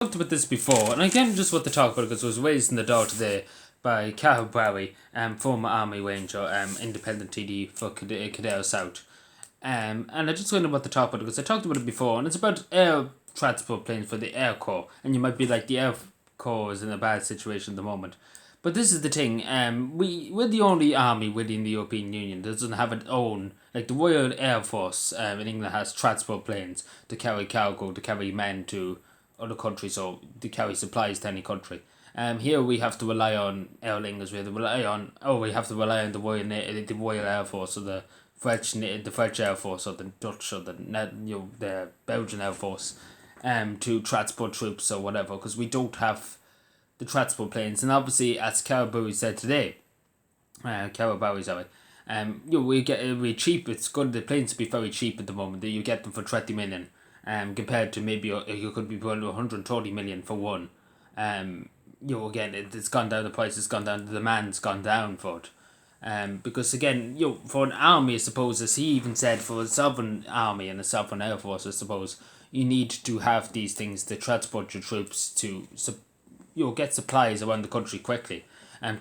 Talked about this before, and I can't just want to talk about it because it was raised in the door today by Cathal Browey, former Army Ranger, independent TD for Kildare South. And I just wonder what to talk about because I talked about it before, and it's about air transport planes for the Air Corps. And you might be like, the Air Corps is in a bad situation at the moment. But this is the thing, we're the only army within the European Union that doesn't have its own, like the Royal Air Force in England has transport planes to carry cargo, to carry men to other countries or to carry supplies to any country. Here we have to rely on Aer Lingus. We have to rely on the Royal Air Force or the French Air Force or the Dutch or the Belgian Air Force, to transport troops or whatever, because we don't have the transport planes. And obviously, as Carabao said today, we're cheap. It's good. The planes be very cheap at the moment. You get them for 30 million. Compared to maybe you could be putting 130 million for one. Again, it's gone down. The price has gone down. The demand's gone down for it. Because again, for an army, I suppose, as he even said, for a sovereign army and a sovereign air force, I suppose, you need to have these things to transport your troops to, get supplies around the country quickly.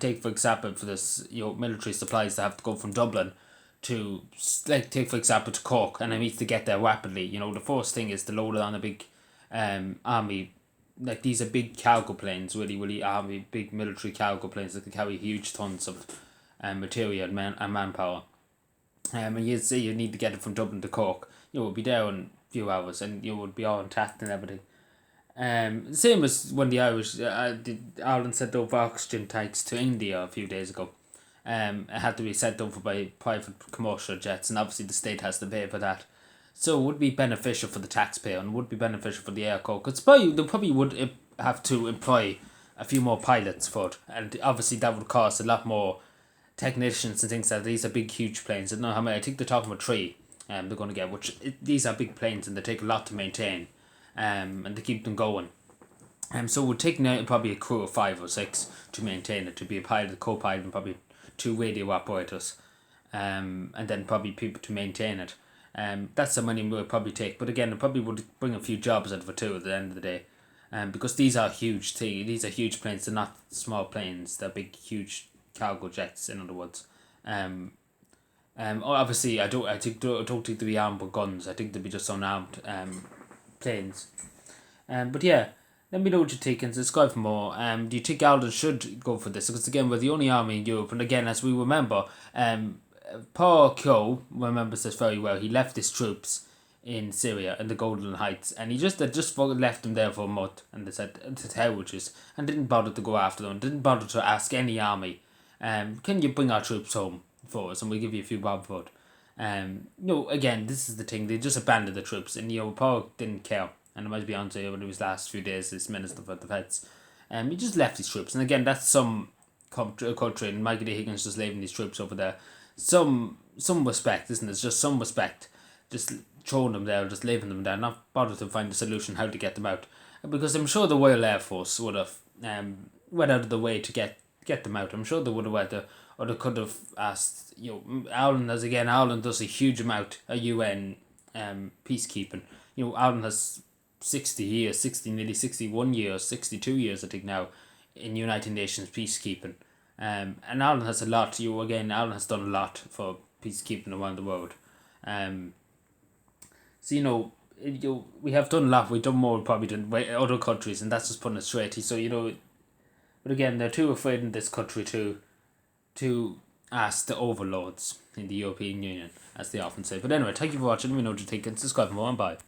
Take for example for this, military supplies that have to go from Dublin to, like, take for example to Cork, and it needs to get there rapidly. The first thing is to load it on a big army, like these are big cargo planes, really army, big military cargo planes that can carry huge tons of material and manpower. And you say you need to get it from Dublin to Cork, we'll be there in a few hours, and you would be all intact and everything. Same as when the Ireland sent over oxygen tanks to India a few days ago. It had to be sent over by private commercial jets, and obviously the state has to pay for that. So it would be beneficial for the taxpayer and would be beneficial for the Air Corps. Because they probably would have to employ a few more pilots for it, and obviously that would cost a lot more technicians and things like that. These are big, huge planes. I don't know how many. I think they're talking about three. They're going to get, these are big planes and they take a lot to maintain, and to keep them going. So it would take now probably a crew of 5 or 6 to maintain it, to be a pilot, co-pilot, and probably 2 radio operators, and then probably people to maintain it. That's the money it would probably take, but again, it probably would bring a few jobs out of it too at the end of the day. Because these are huge planes. They're not small planes. They're big, huge cargo jets. In other words, obviously, I don't think they'll be armed with guns. I think they'll be just unarmed planes. But yeah, let me know what you think and subscribe for more. Do you think Ireland should go for this? Because again, we're the only army in Europe, and again, as we remember, Paul Keogh remembers this very well. He left his troops in Syria in the Golan Heights, and he just left them there for a month, and they said to hell with us, and didn't bother to go after them, didn't bother to ask any army, can you bring our troops home for us, and we'll give you a few bob for it. Again, this is the thing, they just abandoned the troops, and Paul didn't care, and I might be on to you when it was last few days, this Minister for Defence, he just left his troops, and again, that's some country, and Michael D. Higgins just leaving these troops over there. Some respect, isn't it? It's just some respect. Just throwing them there, just leaving them there, not bother to find a solution how to get them out. Because I'm sure the Royal Air Force would have went out of the way to get them out. I'm sure they would have went or they could have asked, Ireland does a huge amount of UN peacekeeping. Ireland has nearly 61 years, 62 years I think now, in United Nations peacekeeping. And Ireland has a lot. Ireland has done a lot for peacekeeping around the world. We have done a lot. We've done more probably than other countries, and that's just putting it straight. But again, they're too afraid in this country to ask the overlords in the European Union, as they often say. But anyway, thank you for watching. Let me know what you think and subscribe for more, and bye.